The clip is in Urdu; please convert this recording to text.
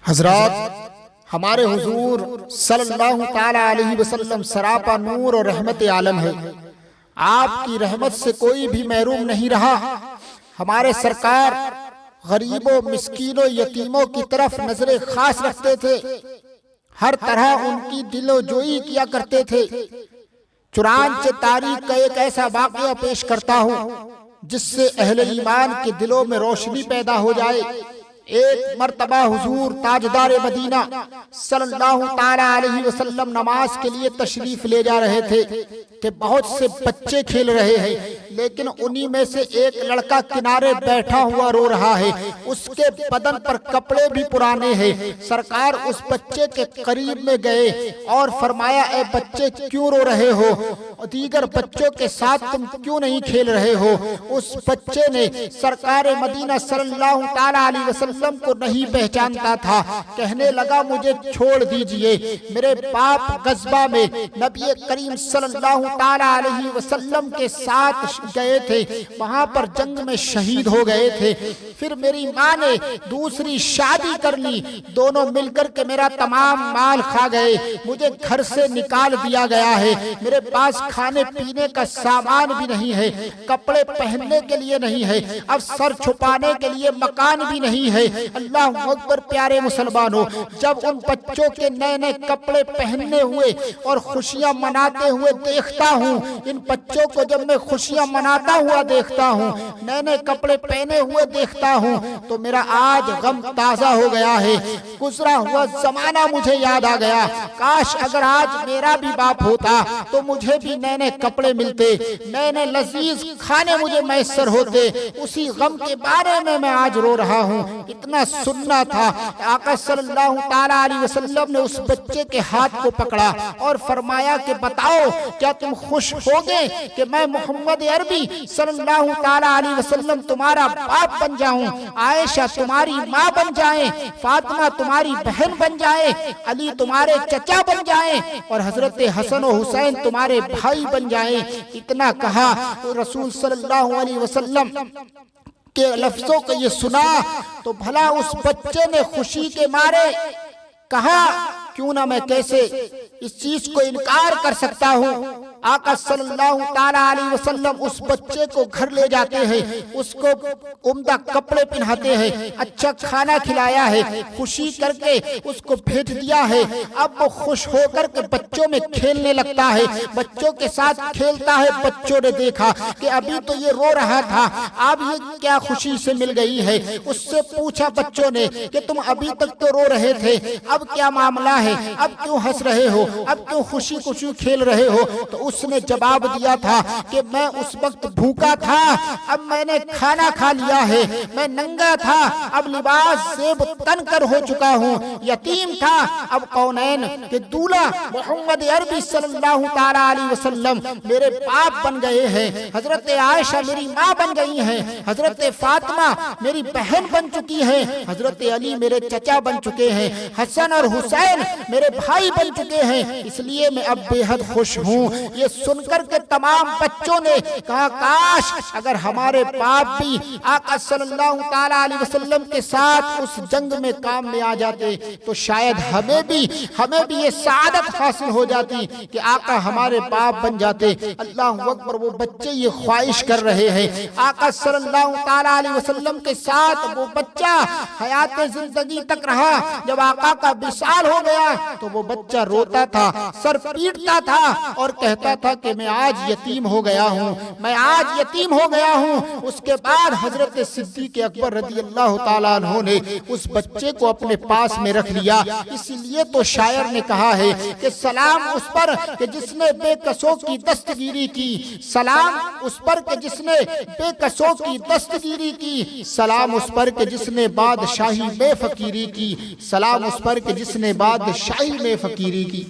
حضرات، ہمارے حضور صلی اللہ تعالی علیہ وسلم سراپا نور اور رحمت عالم ہے۔ آپ کی رحمت سے کوئی بھی محروم نہیں رہا۔ ہمارے سرکار غریبوں، مسکینوں، یتیموں کی طرف نظر خاص رکھتے تھے، ہر طرح ان کی دل و جوئی کیا کرتے تھے۔ چنانچہ تاریخ کا ایک ایسا واقعہ پیش کرتا ہوں جس سے اہل ایمان کے دلوں میں روشنی پیدا ہو جائے۔ ایک مرتبہ حضور تاجدار مدینہ صلی اللہ تعالی علیہ وسلم نماز کے لیے تشریف لے جا رہے تھے کہ بہت سے بچے کھیل رہے ہیں، لیکن انہی میں سے ایک لڑکا کنارے بیٹھا ہوا رو رہا ہے۔ اس کے بدن پر کپڑے بھی پرانے ہیں۔ سرکار اس بچے کے قریب میں گئے اور فرمایا، اے بچے کیوں رو رہے ہو؟ دیگر بچوں کے ساتھ تم کیوں نہیں کھیل رہے ہو؟ اس بچے نے سرکار مدینہ صلی اللہ تعالی علیہ وسلم کو نہیں پہچانتا تھا۔ کہنے لگا، مجھے چھوڑ دیجئے، میرے باپ غزوہ میں نبی کریم صلی اللہ تعالی علیہ وسلم کے ساتھ گئے تھے، وہاں پر جنگ میں شہید ہو گئے تھے۔ پھر میری ماں نے دوسری شادی کر لی، دونوں مل کر کے میرا تمام مال کھا گئے، مجھے گھر سے نکال دیا گیا ہے، میرے پاس کھانے پینے کا سامان بھی نہیں ہے، کپڑے پہننے کے لیے نہیں ہے، اب سر چھپانے کے لیے مکان بھی نہیں ہے۔ اللہ اکبر! پیارے مسلمانوں، جب ان بچوں کے نئے نئے کپڑے پہننے ہوئے اور خوشیاں مناتے ہوئے دیکھتا ہوں، ان بچوں کو جب میں خوشیاں مناتا ہوا دیکھتا ہوں، نئے نئے کپڑے پہنے ہوئے دیکھتا ہوں، تو میرا آج غم تازہ ہو گیا ہے۔ گزرا ہوا زمانہ مجھے یاد آ گیا، کاش اگر آج میرا بھی باپ ہوتا تو مجھے بھی نئے نئے کپڑے ملتے، نئے نئے لذیذ کھانے مجھے میسر ہوتے۔ اسی غم کے بارے میں آج رو رہا ہوں۔ اتنا سننا تھا، آقا صلی اللہ تعالی علیہ وسلم نے اس بچے کے ہاتھ کو پکڑا اور فرمایا کہ بتاؤ، کیا تم خوش ہوگے کہ میں محمد عربی صلی اللہ تعالی علیہ وسلم تمہارا باپ بن جاؤں، عائشہ تمہاری ماں بن جائیں، فاطمہ تمہاری بہن بن جائیں، علی تمہارے چچا بن جائیں، اور حضرت حسن و حسین تمہارے بھائی بن جائیں؟ اتنا کہا تو رسول صلی اللہ علیہ وسلم کے لفظوں کو یہ سنا تو بھلا اس بچے نے خوشی کے مارے کہا، کیوں نہ میں کیسے اس چیز کو انکار کر سکتا ہوں۔ آقا صلی اللہ تعالی علیہ وسلم اس بچے کو گھر لے جاتے ہیں، اس کو عمدہ کپڑے پہناتے ہیں، اچھا کھانا کھلایا ہے، خوشی کر کے اس کو بھیج دیا ہے۔ اب وہ خوش ہو کر کے بچوں میں کھیلنے لگتا ہے، بچوں کے ساتھ کھیلتا ہے۔ بچوں نے دیکھا کہ ابھی تو یہ رو رہا تھا، اب یہ کیا خوشی سے مل گئی ہے۔ اس سے پوچھا بچوں نے کہ تم ابھی تک تو رو رہے تھے، اب کیا معاملہ ہے؟ اب کیوں ہنس رہے ہو؟ اب کیوں خوشی خوشی کھیل رہے ہو؟ تو اس نے جواب دیا تھا کہ میں اس وقت بھوکا تھا، اب میں نے کھانا کھا لیا ہے، میں ننگا تھا، اب لباس زیب تن کر ہو چکا ہوں، یتیم تھا، اب کونین کے دولہ محمد عربی صلی اللہ تعالی علیہ وسلم میرے باپ بن گئے ہیں، حضرت عائشہ میری ماں بن گئی ہیں، حضرت فاطمہ میری بہن بن چکی ہیں، حضرت علی میرے چچا بن چکے ہیں، حسن اور حسین میرے بھائی بن چکے ہیں، اس لیے میں اب بے حد خوش ہوں۔ یہ سن کر کے تمام بچوں نے کہا، کاش اگر ہمارے باپ بھی آقا صلی اللہ تعالی علیہ وسلم کے ساتھ اس جنگ میں کام میں آ جاتے تو شاید ہمیں بھی یہ سعادت حاصل ہو جاتی کہ آقا ہمارے باپ بن جاتے۔ اللہ اکبر! وہ بچے یہ خواہش کر رہے ہیں، آقا صلی اللہ تعالی علیہ وسلم کے ساتھ وہ بچہ حیات زندگی تک رہا۔ جب آقا کا وصال ہو گیا تو وہ بچہ روتا تھا، سر پیٹتا تھا اور کہتا تھا کہ میں آج یتیم ہو گیا ہوں، میں آج یتیم ہو گیا ہوں۔ اس کے بعد حضرت صدیق اکبر رضی اللہ تعالیٰ عنہ نے اس بچے کو اپنے پاس میں رکھ لیا۔ اسی لیے تو شاعر نے کہا ہے کہ سلام اس پر کہ جس نے بے قصوں کی دستگیری کی، سلام اس پر کہ جس نے بے قصوں کی دستگیری کی، سلام اس پر کہ جس نے بادشاہی میں فقیری کی، سلام اس پر کہ جس نے بادشاہی میں فقیری کی۔